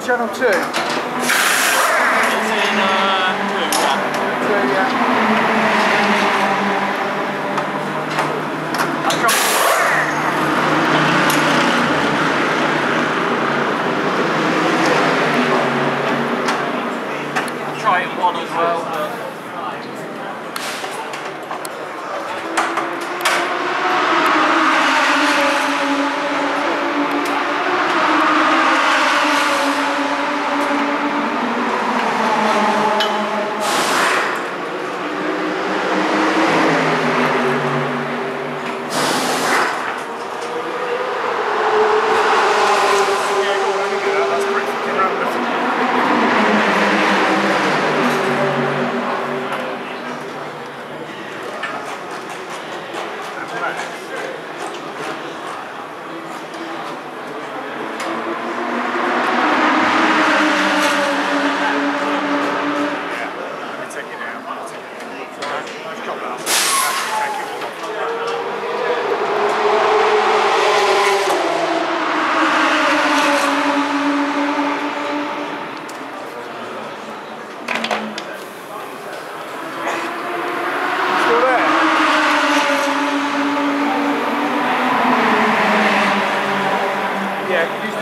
channel 2? It's in 2, yeah. Try it 1 as well.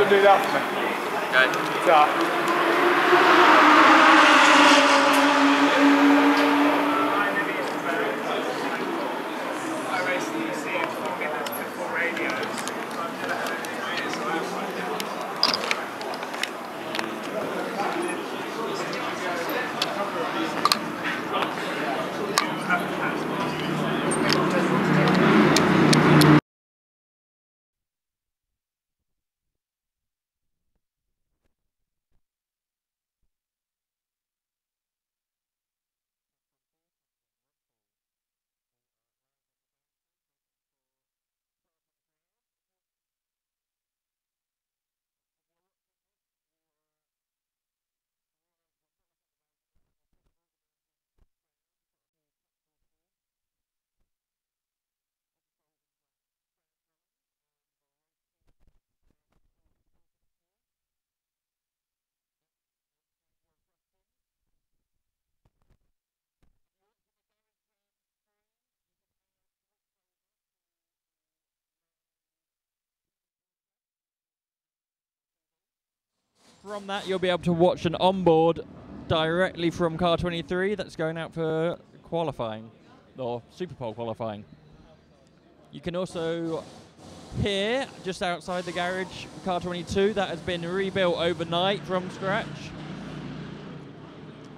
Do that for me. Okay. So. From that, you'll be able to watch an onboard directly from car 23 that's going out for qualifying, or Super Pole qualifying. You can also hear, just outside the garage, car 22 that has been rebuilt overnight from scratch.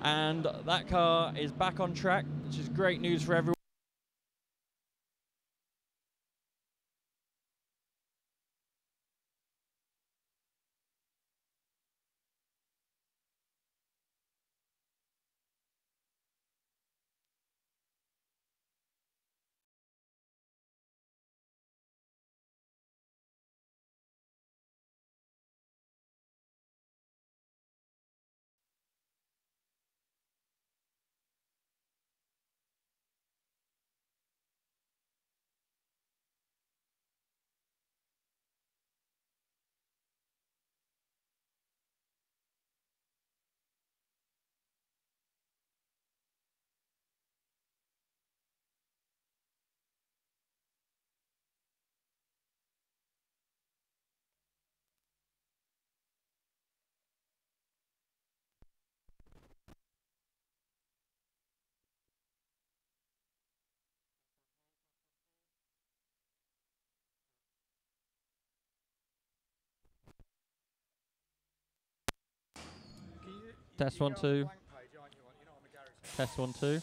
And that car is back on track, which is great news for everyone. Test 1 2. Test 1 2.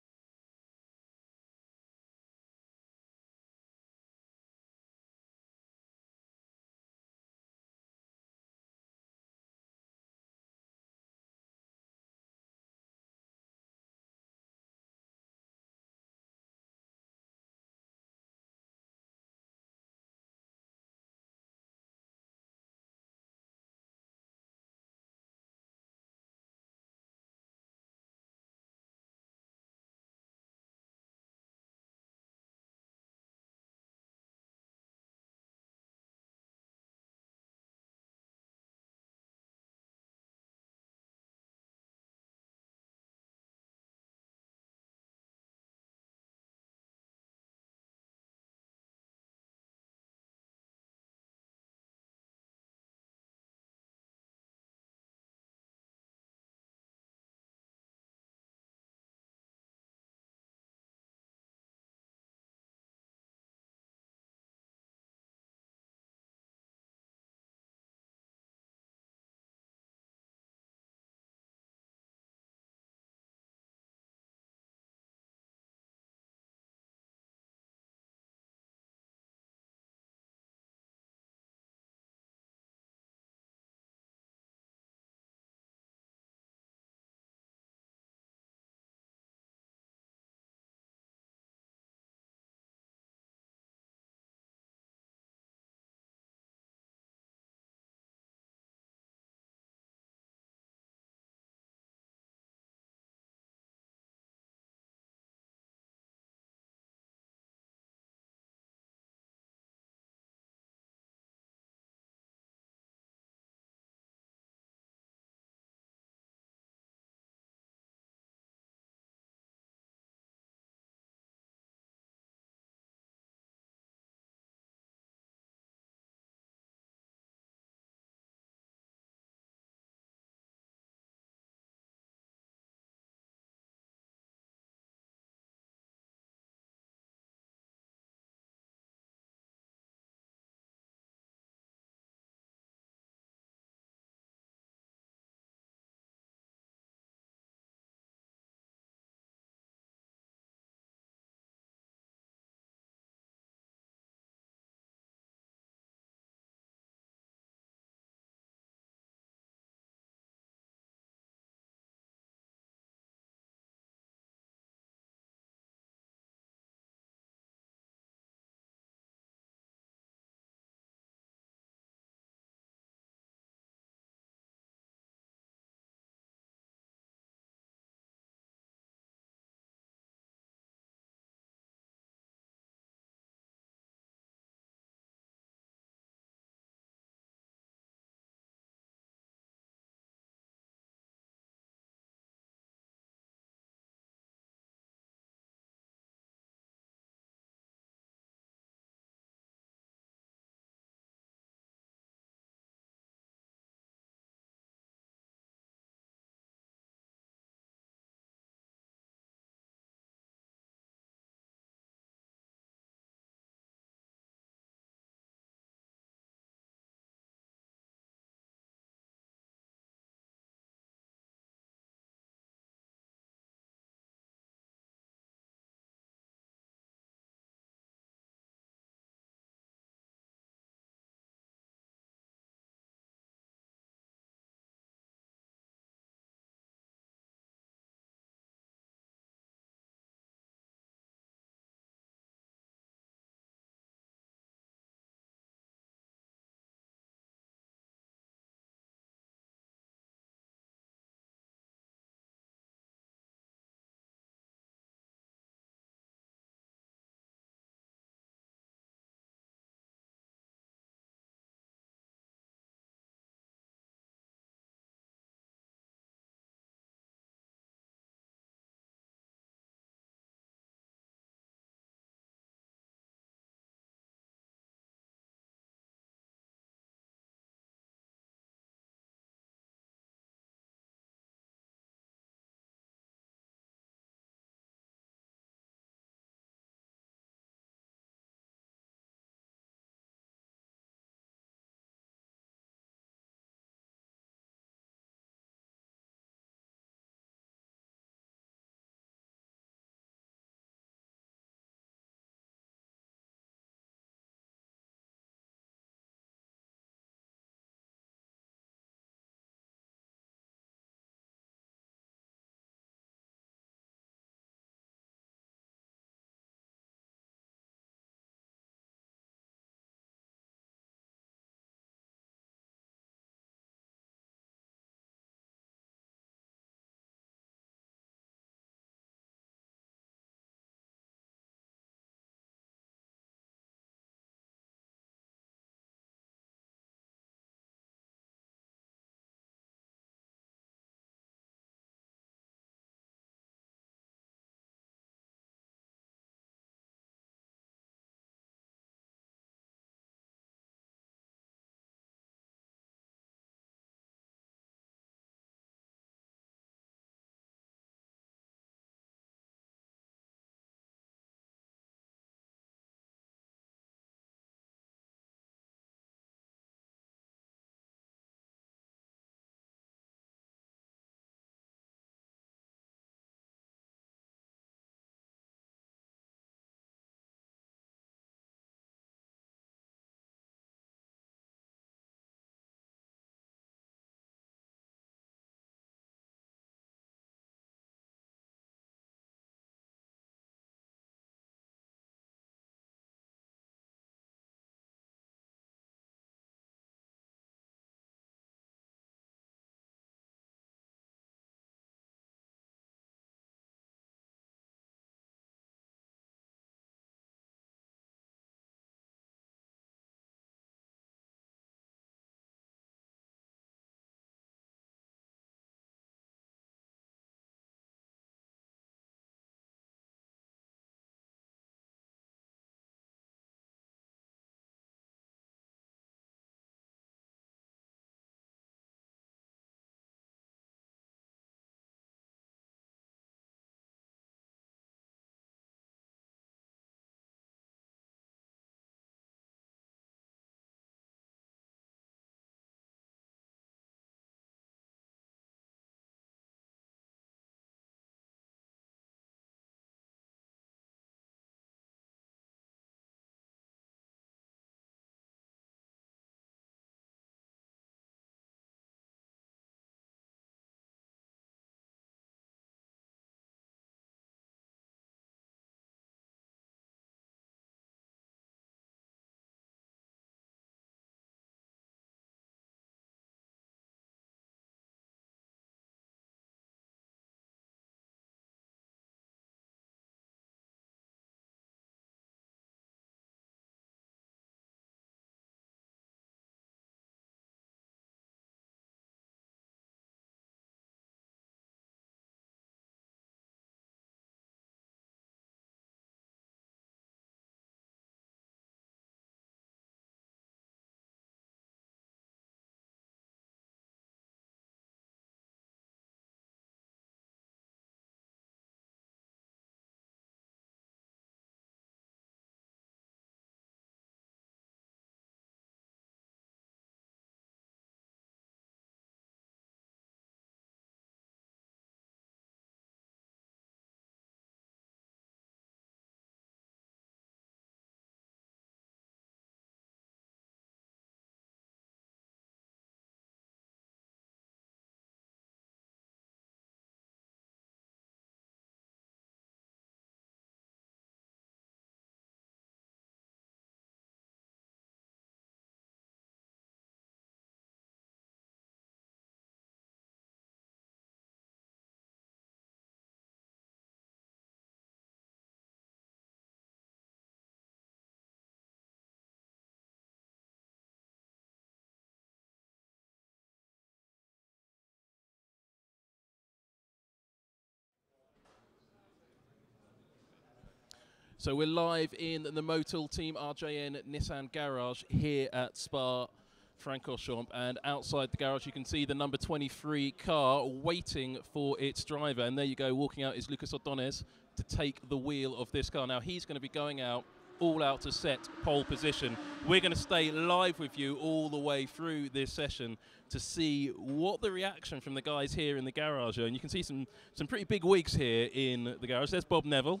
So we're live in the Motul Team RJN Nissan garage here at Spa-Francorchamps, and outside the garage you can see the number 23 car waiting for its driver, and there you go, walking out is Lucas Ordonez to take the wheel of this car. Now he's going to be going out all out to set pole position. We're going to stay live with you all the way through this session to see what the reaction from the guys here in the garage are, and you can see some pretty big wigs here in the garage. There's Bob Neville,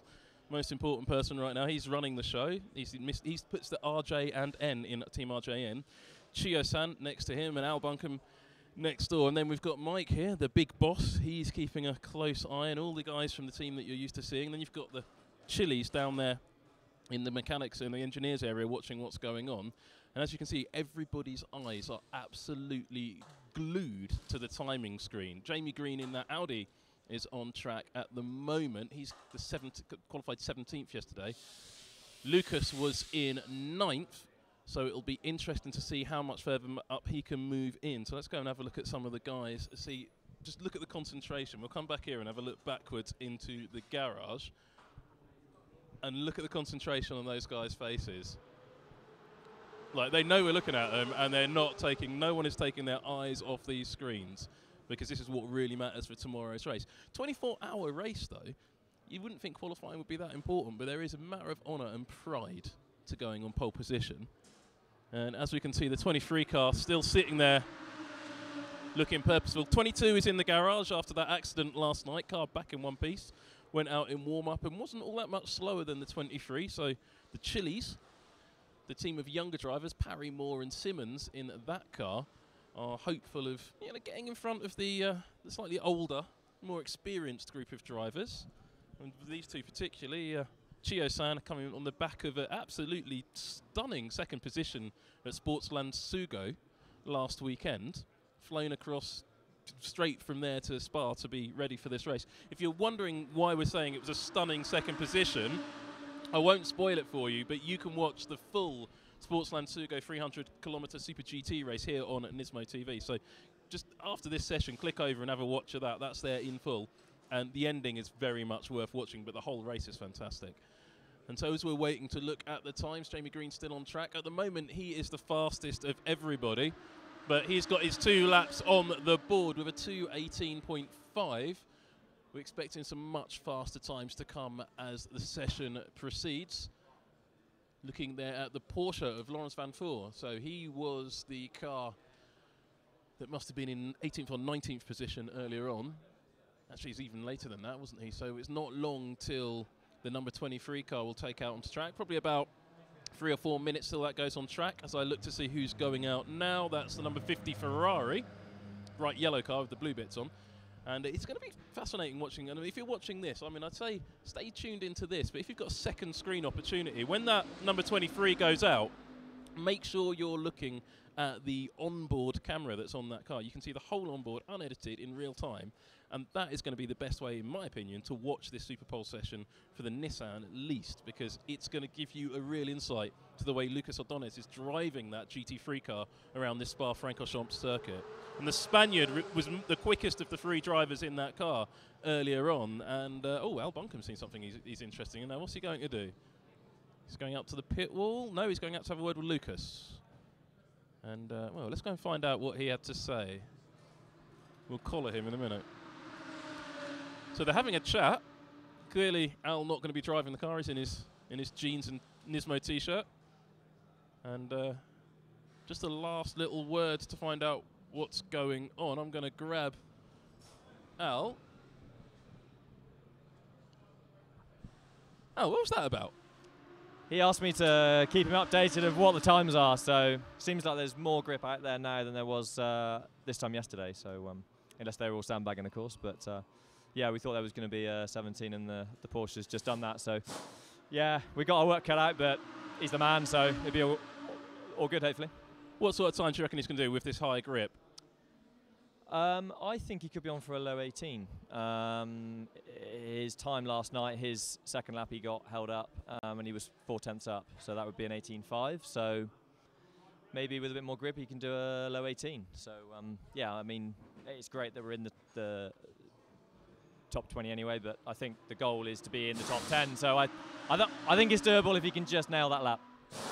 most important person right now. He's running the show. He puts the RJ and N in Team RJN. Chio-san next to him and Al Buncombe next door. And then we've got Mike here, the big boss. He's keeping a close eye on all the guys from the team that you're used to seeing. Then you've got the Chili's down there in the mechanics and the engineers area watching what's going on. And as you can see, everybody's eyes are absolutely glued to the timing screen. Jamie Green in that Audi is on track at the moment. He's the qualified 17th yesterday. Lucas was in 9th, so it'll be interesting to see how much further up he can move in. So let's go and have a look at some of the guys. See, just look at the concentration. We'll come back here and have a look backwards into the garage and look at the concentration on those guys' faces. Like, they know we're looking at them, and they're not taking, no one is taking their eyes off these screens, because this is what really matters for tomorrow's race. 24-hour race, though. You wouldn't think qualifying would be that important, but there is a matter of honour and pride to going on pole position. And as we can see, the 23 car still sitting there looking purposeful. 22 is in the garage after that accident last night. Car back in one piece. Went out in warm-up and wasn't all that much slower than the 23. So the Chili's, the team of younger drivers, Parry, Moore and Simmons in that car, are hopeful of getting in front of the slightly older, more experienced group of drivers. And these two particularly, Chio-san coming on the back of an absolutely stunning second position at Sportsland Sugo last weekend, flown across straight from there to Spa to be ready for this race. If you're wondering why we're saying it was a stunning second position, I won't spoil it for you, but you can watch the full Sportsland Sugo 300km Super GT race here on NISMO.TV. So just after this session, click over and have a watch of that. That's there in full. And the ending is very much worth watching, but the whole race is fantastic. And so as we're waiting to look at the times, Jamie Green's still on track. At the moment, he is the fastest of everybody, but he's got his 2 laps on the board with a 2:18.5. We're expecting some much faster times to come as the session proceeds. Looking there at the Porsche of Lawrence Van Voor. So he was the car that must have been in 18th or 19th position earlier on. Actually, he's even later than that, wasn't he? So it's not long till the number 23 car will take out onto track. Probably about 3 or 4 minutes till that goes on track. As I look to see who's going out now, that's the number 50 Ferrari. Bright yellow car with the blue bits on. And it's going to be fascinating watching. And if you're watching this, I mean, I'd say stay tuned into this. But if you've got a second screen opportunity, when that number 23 goes out, make sure you're looking at the onboard camera that's on that car. You can see the whole onboard unedited in real time. And that is going to be the best way, in my opinion, to watch this Super Pole session for the Nissan at least, because it's going to give you a real insight to the way Lucas Ordonez is driving that GT3 car around this Spa-Francorchamps circuit. And the Spaniard was the quickest of the 3 drivers in that car earlier on. And, Al Buncombe's seen something he's interesting in now. What's he going to do? He's going up to the pit wall? No, he's going out to have a word with Lucas. And, well, let's go and find out what he had to say. We'll collar him in a minute. So they're having a chat. Clearly, Al not going to be driving the car. He's in his jeans and Nismo t-shirt. And just a last little word to find out what's going on. I'm going to grab Al. Al, what was that about? He asked me to keep him updated of what the times are. So seems like there's more grip out there now than there was this time yesterday. So unless they were all sandbagging, of course. But yeah, we thought there was going to be 17, and the Porsche's just done that. So yeah, we got our work cut out, but he's the man, so it'll be all good, hopefully. What sort of time do you reckon he's going to do with this high grip? I think he could be on for a low 18. His time last night, his second lap, he got held up, and he was 4/10 up, so that would be an 18.5. So maybe with a bit more grip, he can do a low 18. So yeah, I mean, it's great that we're in the top 20 anyway, but I think the goal is to be in the top 10. So I think it's doable if he can just nail that lap.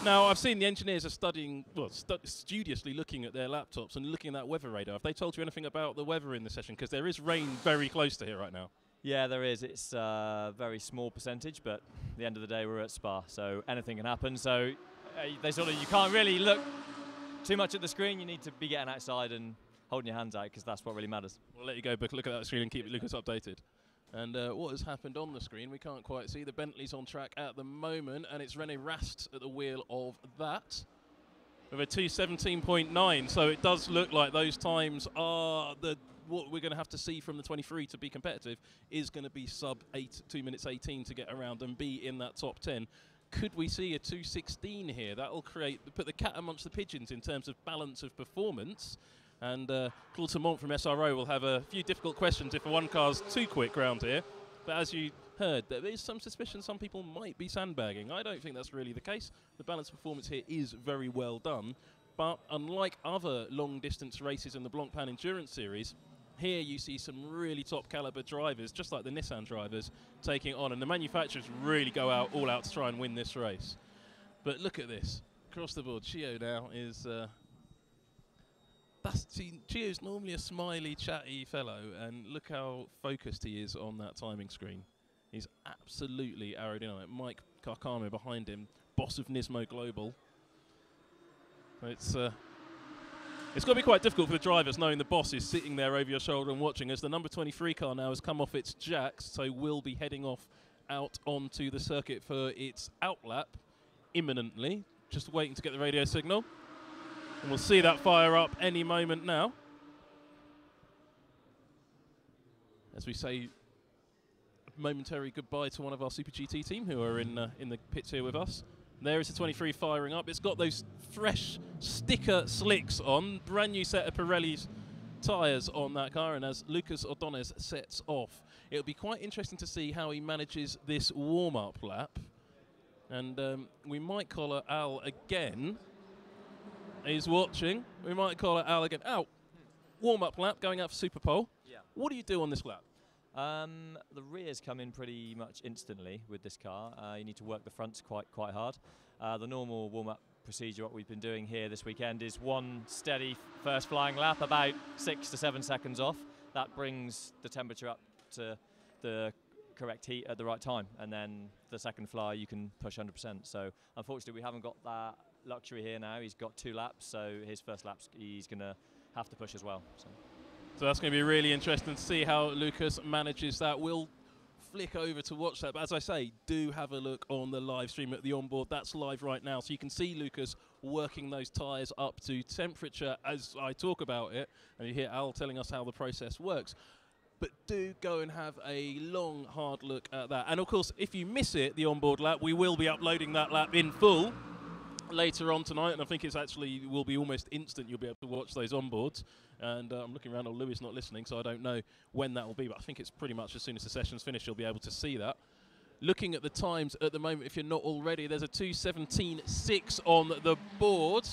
Now, I've seen the engineers are studying, well, studiously looking at their laptops and looking at that weather radar. Have they told you anything about the weather in this session? Because there is rain very close to here right now. Yeah, there is. It's a very small percentage, but at the end of the day, we're at Spa, so anything can happen. So you can't really look too much at the screen. You need to be getting outside and holding your hands out, because that's what really matters. We'll let you go, but look at that screen and keep Lucas updated. And what has happened on the screen, we can't quite see. The Bentley's on track at the moment, and it's René Rast at the wheel of that with a 2:17.9. So it does look like those times are what we're going to have to see from the 23 to be competitive is going to be sub 2 minutes 18 to get around and be in that top 10. Could we see a 2:16 here? That will put the cat amongst the pigeons in terms of balance of performance. And Claude Simont from SRO will have a few difficult questions if one car's too quick round here. But as you heard, there is some suspicion some people might be sandbagging. I don't think that's really the case. The balance performance here is very well done. But unlike other long-distance races in the Blancpain Endurance Series, here you see some really top-caliber drivers, just like the Nissan drivers, taking it on. And the manufacturers really go all out to try and win this race. But look at this. Across the board, Chio now is... Chio's normally a smiley, chatty fellow, and look how focused he is on that timing screen. He's absolutely aerodynamic. Mike Carcano behind him, boss of NISMO Global. It's got to be quite difficult for the drivers, knowing the boss is sitting there over your shoulder and watching, as the number 23 car now has come off its jacks, so will be heading off out onto the circuit for its outlap imminently. Just waiting to get the radio signal. And we'll see that fire up any moment now. As we say a momentary goodbye to one of our Super GT team who are in the pits here with us. There is the 23 firing up. It's got those fresh sticker slicks on. Brand new set of Pirelli's tyres on that car. And as Lucas Ordonez sets off, it'll be quite interesting to see how he manages this warm-up lap. And we might collar Al again. He's watching. We might call it Al again. Al, warm-up lap going out for Super Pole. Yeah. What do you do on this lap? The rears come in pretty much instantly with this car. You need to work the fronts quite hard. The normal warm-up procedure, what we've been doing here this weekend, is one steady first flying lap, about 6 to 7 seconds off. That brings the temperature up to the correct heat at the right time, and then the second fly you can push 100%. So unfortunately we haven't got that luxury here now. He's got 2 laps, so his first laps he's going to have to push as well. So that's going to be really interesting to see how Lucas manages that. We'll flick over to watch that, but as I say, do have a look on the live stream at the Onboard. That's live right now, so you can see Lucas working those tyres up to temperature as I talk about it, and you hear Al telling us how the process works. But do go and have a long, hard look at that. And of course, if you miss it, the Onboard lap, we will be uploading that lap in full later on tonight, and I think it's actually will be almost instant. You'll be able to watch those Onboards. And I'm looking around, Louis not listening, so I don't know when that will be, but I think it's pretty much as soon as the session's finished, you'll be able to see that. Looking at the times at the moment, if you're not already, there's a 2:17.6 on the board,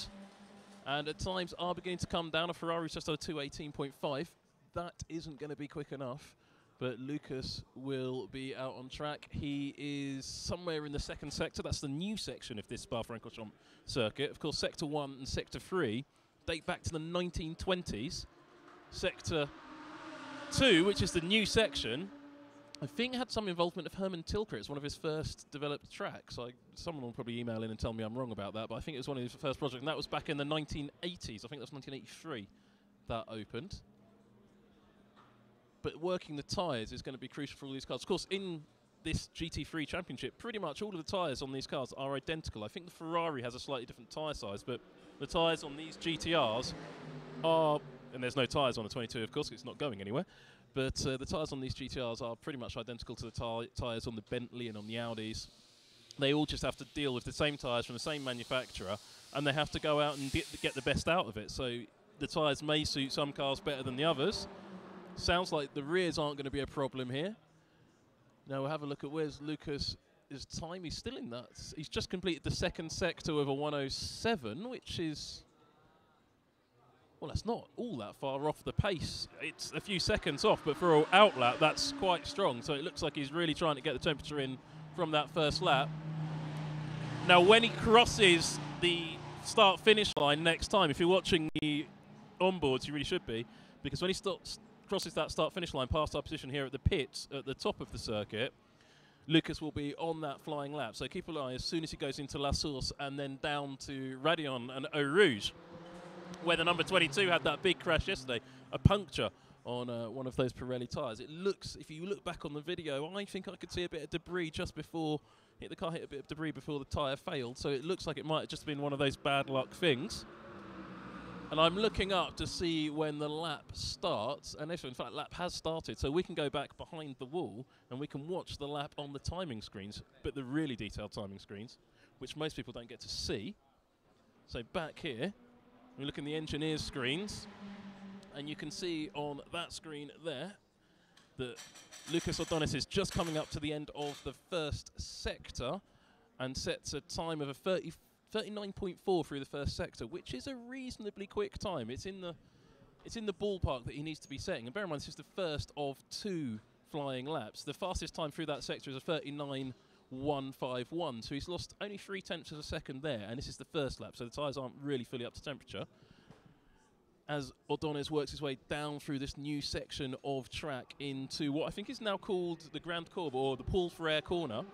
and the times are beginning to come down. A Ferrari's just over 2:18.5. That isn't going to be quick enough, but Lucas will be out on track. He is somewhere in the second sector. That's the new section of this Spa-Francorchamps circuit. Of course, Sector 1 and Sector 3 date back to the 1920s. Sector 2, which is the new section, I think had some involvement of Herman Tilke. It's one of his first developed tracks. Someone will probably email in and tell me I'm wrong about that, but I think it was one of his first projects, and that was back in the 1980s. I think that was 1983 that opened. But working the tyres is going to be crucial for all these cars. Of course, in this GT3 Championship, pretty much all of the tyres on these cars are identical. I think the Ferrari has a slightly different tyre size, but the tyres on these GTRs are, and there's no tyres on the 22, of course, it's not going anywhere, but the tyres on these GTRs are pretty much identical to the tyres on the Bentley and on the Audis. They all just have to deal with the same tyres from the same manufacturer, and they have to go out and get the best out of it. So the tyres may suit some cars better than the others. Sounds like the rears aren't going to be a problem here. Now we'll have a look at where's Lucas' time. He's still in that. He's just completed the second sector with a 1:07, which is well, that's not all that far off the pace. It's a few seconds off, but for an out lap, that's quite strong. So it looks like he's really trying to get the temperature in from that first lap. Now, when he crosses the start-finish line next time, if you're watching the onboards, you really should be, because when he crosses that start-finish line past our position here at the pits at the top of the circuit, Lucas will be on that flying lap. So keep an eye as soon as he goes into La Source and then down to Raidillon and Eau Rouge, where the number 22 had that big crash yesterday, a puncture on one of those Pirelli tyres. It looks, if you look back on the video, I think I could see a bit of debris just before the car hit a bit of debris before the tyre failed. So it looks like it might have just been one of those bad luck things. And I'm looking up to see when the lap starts, and if in fact lap has started, so we can go back behind the wall and we can watch the lap on the timing screens, but the really detailed timing screens, which most people don't get to see. So back here, we look in the engineer's screens, and you can see on that screen there that Lucas Ordóñez is just coming up to the end of the first sector and sets a time of a 39.4 through the first sector, which is a reasonably quick time. It's in the ballpark that he needs to be setting. And bear in mind, this is the first of 2 flying laps. The fastest time through that sector is a 39.151. So he's lost only 0.3 of a second there, and this is the first lap, so the tyres aren't really fully up to temperature. As Ordóñez works his way down through this new section of track into what I think is now called the Grand Courbe, or the Paul Ferrer corner.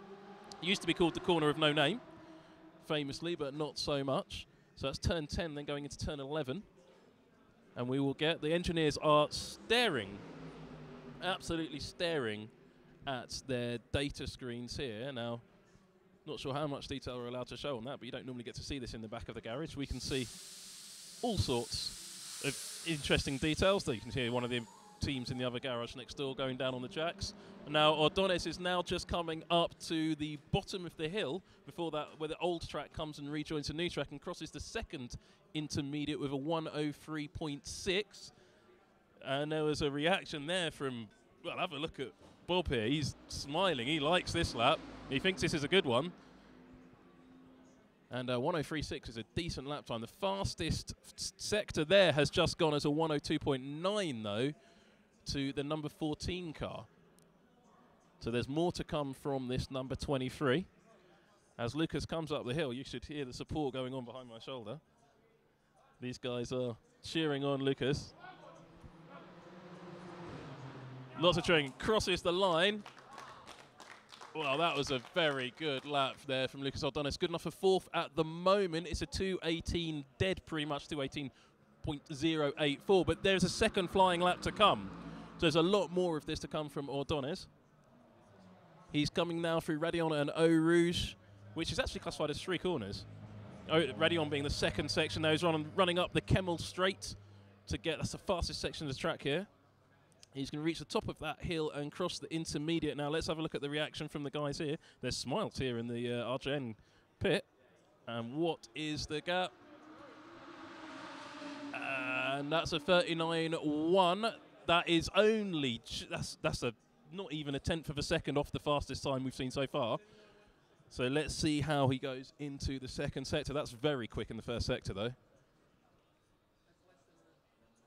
It used to be called the corner of no name, famously, but not so much. So that's turn 10, then going into turn 11. And we will get, the engineers are staring, absolutely staring at their data screens here. Now, not sure how much detail we're allowed to show on that, but you don't normally get to see this in the back of the garage. We can see all sorts of interesting details. You can see one of the teams in the other garage next door going down on the jacks. And now Ordóñez is now just coming up to the bottom of the hill before that, where the old track comes and rejoins the new track and crosses the second intermediate with a 103.6. And there was a reaction there from, well, have a look at Bob here. He's smiling. He likes this lap. He thinks this is a good one. And 103.6 is a decent lap time. The fastest sector there has just gone as a 102.9, though, to the number 14 car. So there's more to come from this number 23. As Lucas comes up the hill, you should hear the support going on behind my shoulder. These guys are cheering on Lucas. Lots of cheering. Crosses the line. Well, that was a very good lap there from Lucas Ordóñez. Good enough for 4th at the moment. It's a 2:18 dead, pretty much 2:18.084. But there's a second flying lap to come. So there's a lot more of this to come from Ordóñez. He's coming now through Raidillon and Eau Rouge, which is actually classified as 3 corners. Raidillon being the second section. Now he's running up the Kemmel Straight to get, that's the fastest section of the track here. He's going to reach the top of that hill and cross the intermediate. Now let's have a look at the reaction from the guys here. There's smiles here in the RJN pit. And what is the gap? And that's a 39.1. That is only, that's not even a 1/10 of a second off the fastest time we've seen so far. So let's see how he goes into the second sector. That's very quick in the first sector, though.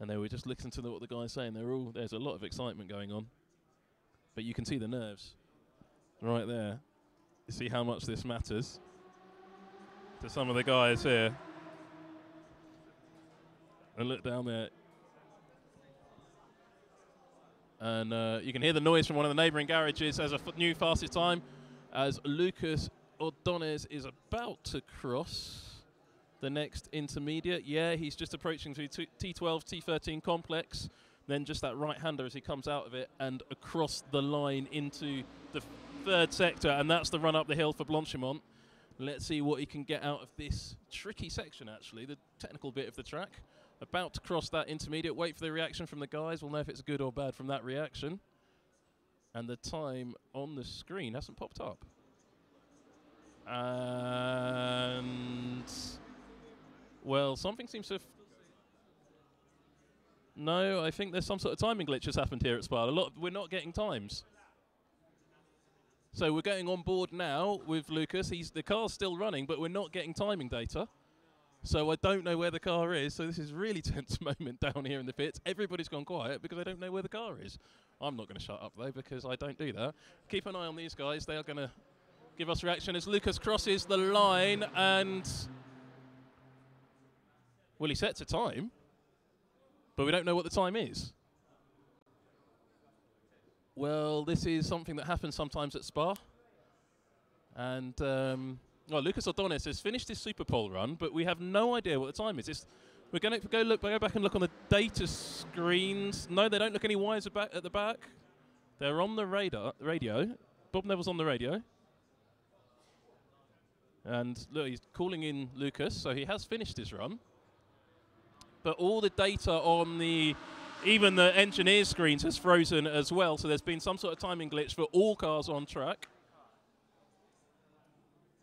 And then we just listen to what the guys are saying. There's a lot of excitement going on. But you can see the nerves right there. You see how much this matters to some of the guys here. And look down there. And you can hear the noise from one of the neighbouring garages as a new fastest time, as Lucas Ordóñez is about to cross the next intermediate. Yeah, he's just approaching through T12, T13 complex, then just that right-hander as he comes out of it and across the line into the 3rd sector, and that's the run up the hill for Blanchimont. Let's see what he can get out of this tricky section, actually, the technical bit of the track. About to cross that intermediate. Wait for the reaction from the guys. We'll know if it's good or bad from that reaction. And the time on the screen hasn't popped up. And well, something seems to have... No, I think there's some sort of timing glitch has happened here at Spa. We're not getting times. So we're going on board now with Lucas. The car's still running, but we're not getting timing data. So I don't know where the car is. So this is really tense moment down here in the pits. Everybody's gone quiet because I don't know where the car is. I'm not going to shut up though because I don't do that. Keep an eye on these guys. They are going to give us reaction as Lucas crosses the line and, well, he sets a time, but we don't know what the time is. Well, this is something that happens sometimes at Spa. And, well, Lucas Ordonez has finished his Super Pole run, but we have no idea what the time is. We're going to go back and look on the data screens. No, they don't look any wiser back at the back. They're on the radio. Bob Neville's on the radio. And look, he's calling in Lucas, so he has finished his run. But all the data on even the engineer's screens has frozen as well, so there's been some sort of timing glitch for all cars on track.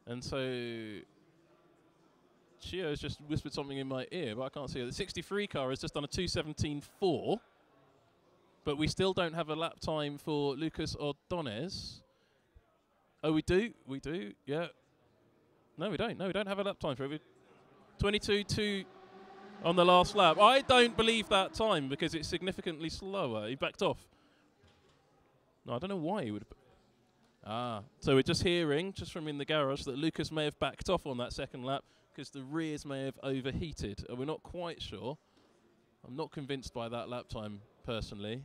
And so Chio has just whispered something in my ear, but I can't see it. The 63 car has just done a 2:17.4, but we still don't have a lap time for Lucas Ordonez. Oh, we do? We do, yeah. No, we don't. No, we don't have a lap time for it. 22.2 on the last lap. I don't believe that time because it's significantly slower. He backed off. No, I don't know why he would have. So we're just hearing, just from in the garage, that Lucas may have backed off on that second lap because the rears may have overheated. We're not quite sure. I'm not convinced by that lap time, personally.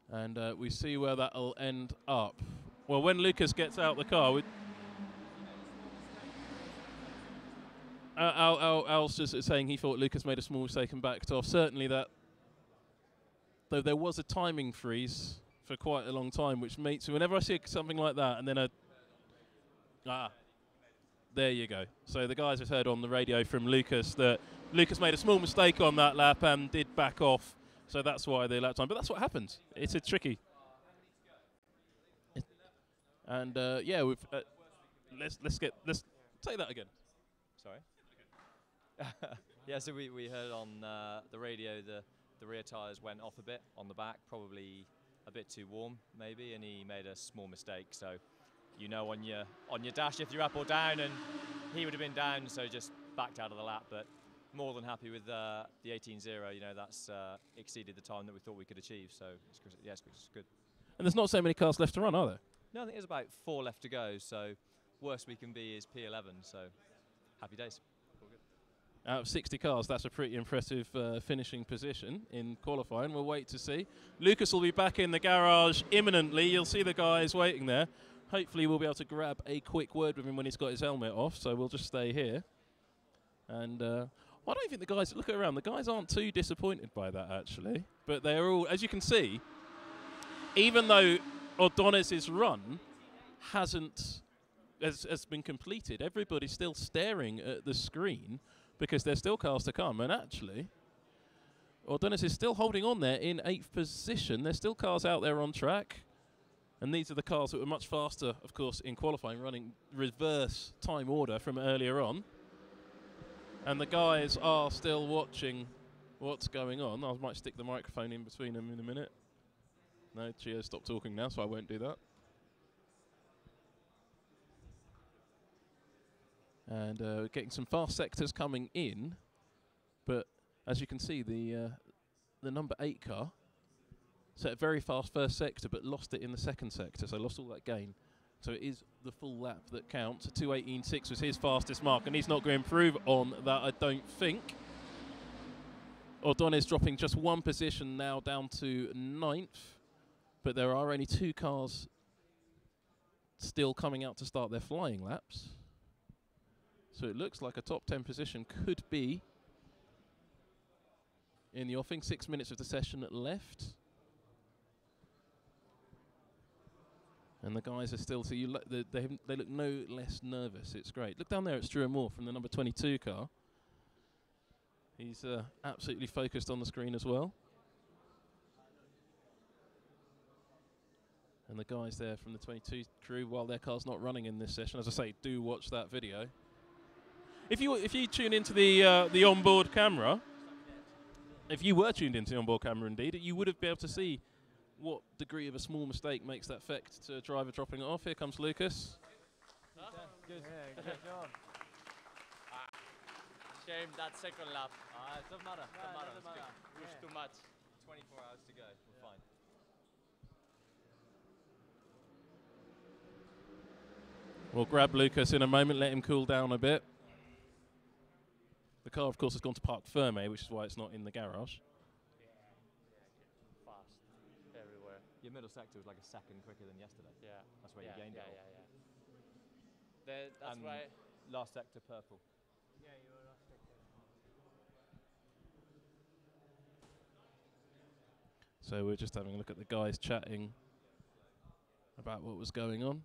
And we see where that will end up. Well, when Lucas gets out the car, Al's just saying he thought Lucas made a small mistake and backed off. Certainly that, though there was a timing freeze for quite a long time, which makes, whenever I see something like that, and then there you go. So the guys have heard on the radio from Lucas that Lucas made a small mistake on that lap and did back off. So that's why the lap time. But that's what happens. It's a tricky. And yeah, we've let's say that again. Sorry. Yeah, so we heard on the radio the rear tyres went off a bit on the back, probably a bit too warm maybe, and he made a small mistake. So you know on your dash if you're up or down, and he would have been down, so just backed out of the lap. But more than happy with the 18.0. You know, that's exceeded the time that we thought we could achieve. So yeah, it's good. And there's not so many cars left to run, are there? No, I think there's about 4 left to go. So worst we can be is P11. So happy days. Out of 60 cars, that's a pretty impressive finishing position in qualifying. We'll wait to see. Lucas will be back in the garage imminently. You'll see the guys waiting there. Hopefully we'll be able to grab a quick word with him when he's got his helmet off, so we'll just stay here. And well, I don't think the guys, look around, the guys aren't too disappointed by that actually. But they're all, as you can see, even though Ordonez's run has been completed, everybody's still staring at the screen because there's still cars to come. And actually, Ordonez is still holding on there in 8th position. There's still cars out there on track. And these are the cars that were much faster, of course, in qualifying, running reverse time order from earlier on. And the guys are still watching what's going on. I might stick the microphone in between them in a minute. No, Gio stopped talking now, so I won't do that. And we're getting some fast sectors coming in, but as you can see, the number 8 car set a very fast first sector, but lost it in the second sector, so lost all that gain. So it is the full lap that counts. 2:18.6 was his fastest mark, and he's not going to improve on that, I don't think. Ordonez dropping just 1 position now, down to 9th, but there are only 2 cars still coming out to start their flying laps. So it looks like a top 10 position could be in the offing. 6 minutes of the session left. And the guys are still, so they look no less nervous. It's great. Look down there at Stuart Moore from the number 22 car. He's absolutely focused on the screen as well. And the guys there from the 22 crew, while their car's not running in this session, as I say, do watch that video. If you tune into the onboard camera, if you were tuned into the onboard camera indeed, you would have been able to see what degree of a small mistake makes that effect to a driver dropping it off. Here comes Lucas. Good. Yeah, good job. Shame that second lap. It doesn't matter. Doesn't matter. Push too much. 24 hours to go. We're fine. We'll grab Lucas in a moment, let him cool down a bit. The car, of course, has gone to Parc Fermé, which is why it's not in the garage. Fast. Everywhere. Your middle sector was like a second quicker than yesterday. Yeah. That's where you gained it all. That's And why. last sector purple. Yeah, you were last second. So we're just having a look at the guys chatting about what was going on.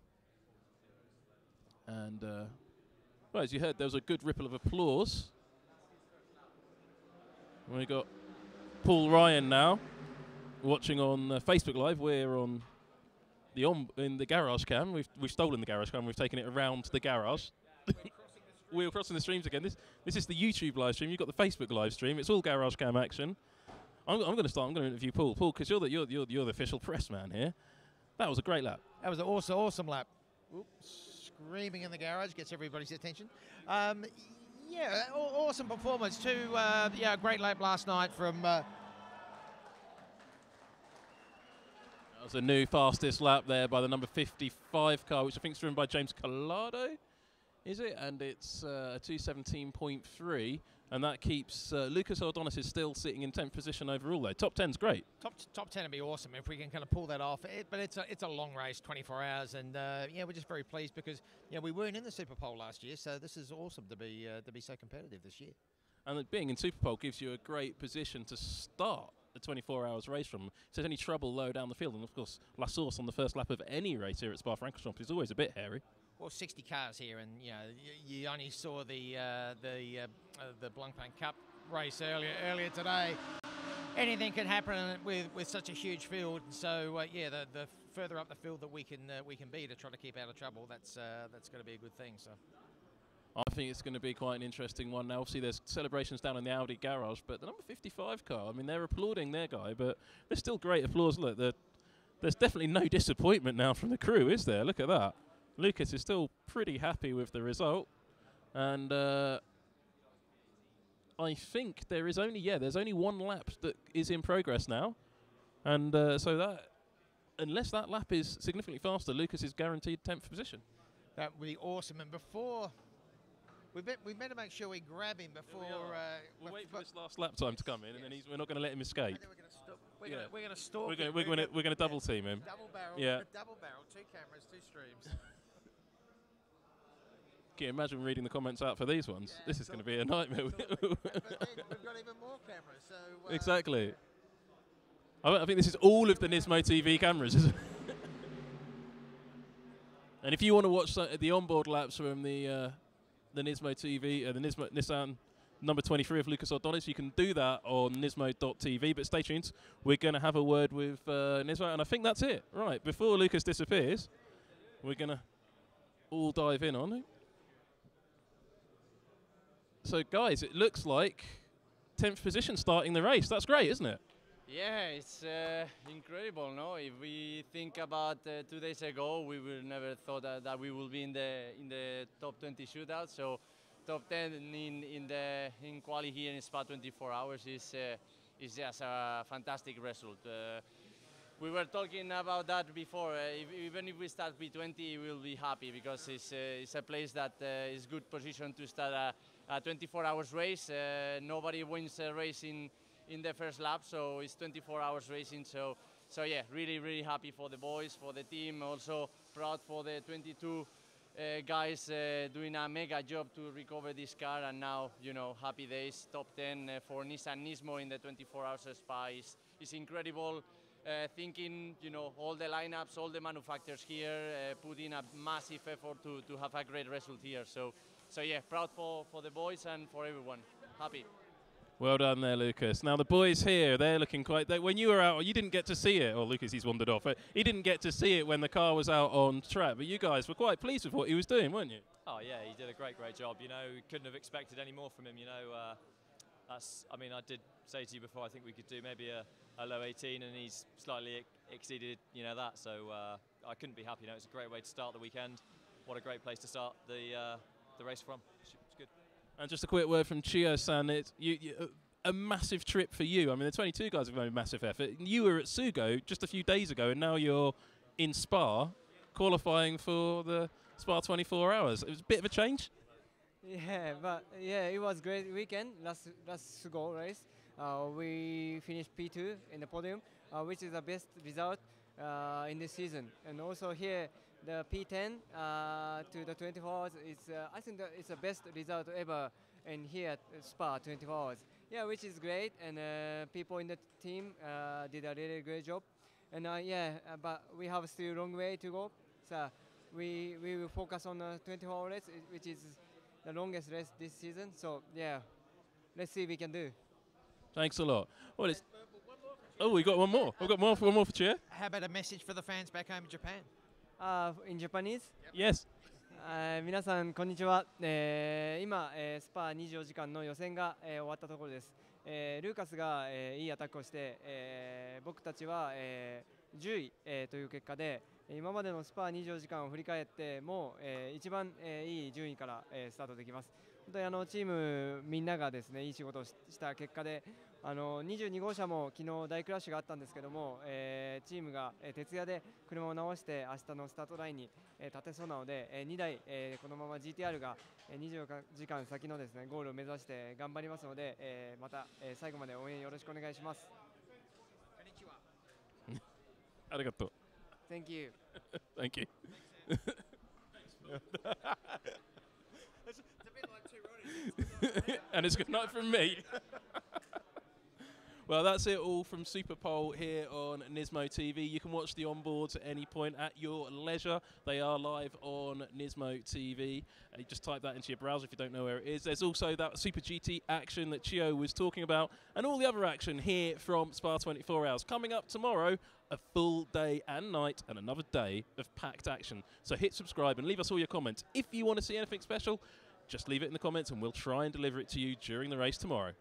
And, well, as you heard, there was a good ripple of applause. We got Paul Ryan now watching on Facebook Live. We're on the in the garage cam. We've stolen the garage cam. We've taken it around the garage. We're crossing the streams again. This is the YouTube live stream. You've got the Facebook live stream. It's all garage cam action. I'm going to start. I'm going to interview Paul. Paul, because you're the official press man here. That was a great lap. That was an awesome lap. Oops. Screaming in the garage gets everybody's attention. Yeah, awesome performance too. Yeah, great lap last night from. That was a new fastest lap there by the number 55 car, which I think is driven by James Collado, is it? And it's a 2:17.3, and that keeps Lucas Ordonez is still sitting in 10th position overall though. Top 10's great. Top 10 would be awesome if we can kind of pull that off. But it's a long race, 24 hours, and yeah, we're just very pleased because we weren't in the Super Pole last year, so this is awesome to be so competitive this year. And being in Super Pole gives you a great position to start the 24 hours race from. If there's any trouble low down the field, and of course La Source on the first lap of any race here at Spa-Francorchamps is always a bit hairy. Well, 60 cars here, and you only saw the Blancpain Cup race earlier today. Anything can happen with such a huge field. So yeah, the further up the field that we can be to try to keep out of trouble, that's going to be a good thing. So. I think it's going to be quite an interesting one. Now, obviously, there's celebrations down in the Audi garage, but the number 55 car, I mean, they're applauding their guy, but there's still great applause. Look, there's definitely no disappointment now from the crew, is there? Look at that. Lucas is still pretty happy with the result. And I think there's only one lap that is in progress now. And so that, unless that lap is significantly faster, Lucas is guaranteed 10th position. That would be awesome. And before... We better make sure we grab him before. We'll wait for this last lap time to come in, and then we're not going to let him escape. We're going to stalk him. We're going to double team him. Double barrel. Yeah. Double barrel. 2 cameras, 2 streams. Can you imagine reading the comments out for these ones? Yeah, this is going to be a nightmare. But then we've got even more cameras. So exactly. I think this is all of the NISMO.TV cameras, isn't it? And if you want to watch the onboard laps from the NISMO.TV, the Nissan number 23 of Lucas Ordonez, you can do that on NISMO.TV. But stay tuned. We're going to have a word with NISMO, and I think that's it. Right, before Lucas disappears, we're going to all dive in on it. So, guys, it looks like 10th position starting the race. That's great, isn't it? Yeah, it's incredible, no? If we think about 2 days ago, we would never thought that we will be in the top 20 shootout. So, top 10 in quali here in Spa 24 hours is just a fantastic result. We were talking about that before. Even if we start P20, we'll be happy because it's a place that is good position to start a 24 hours race. Nobody wins a race in the first lap, so it's 24 hours racing. So yeah, really happy for the boys, for the team. Also proud for the 22 guys doing a mega job to recover this car. And now, happy days. Top 10 for Nissan NISMO in the 24 hours Spa is incredible. Thinking, all the lineups, all the manufacturers here put in a massive effort to have a great result here. So yeah, proud for the boys and for everyone. Happy. Well done there, Lucas. Now, the boys here, they're looking quite... when you were out, you didn't get to see it. Oh, Lucas, he's wandered off. He didn't get to see it when the car was out on track, but you guys were quite pleased with what he was doing, weren't you? Oh, yeah, he did a great job. We couldn't have expected any more from him, I did say to you before, I think we could do maybe a low 18, and he's slightly exceeded, that. So I couldn't be happy. It's a great way to start the weekend. What a great place to start the race from. It's good. And just a quick word from Chio-san. It's a massive trip for you. I mean, the 22 guys have made a massive effort. You were at Sugo just a few days ago, and now you're in Spa, qualifying for the Spa 24 hours. It was a bit of a change. Yeah, but yeah, it was great weekend. Last Sugo race, we finished P2 in the podium, which is the best result in this season. And also here, the P10 to the 24 hours is, I think that it's the best result ever in here at Spa 24 hours. Yeah, which is great, and people in the team did a really great job. And but we have still a long way to go. So we will focus on the 24-hour race, which is the longest race this season. So yeah, let's see what we can do. Thanks a lot. Well, it's we got one more. We've got one more for Chia. How about a message for the fans back home in Japan? In Japanese? Yes. 皆さんこんにちは。今、スパ24時間の予選が、終わったところです。ルーカスが、いいアタックをして、僕たちは、10位、という結果で今までのスパ24時間を振り返っても、一番、いい順位から、スタートできます。本当にチームみんながですね、いい仕事をした結果で22号車も昨日大クラッシュがあったんですけども、チームが、徹夜で車を直して明日のスタートラインに、立てそうなので、2台、このまま GT-R が24時間先のですねゴールを目指して頑張りますので、また、最後まで応援よろしくお願いします。ありがとう。Thank you. Thank you. And it's good night from me. Well, that's it all from Super Pole here on NISMO.TV. You can watch the onboards at any point at your leisure. They are live on NISMO.TV. You just type that into your browser if you don't know where it is. There's also that Super GT action that Chio was talking about, and all the other action here from Spa 24 Hours. Coming up tomorrow, a full day and night and another day of packed action. So hit subscribe and leave us all your comments. If you want to see anything special, just leave it in the comments and we'll try and deliver it to you during the race tomorrow.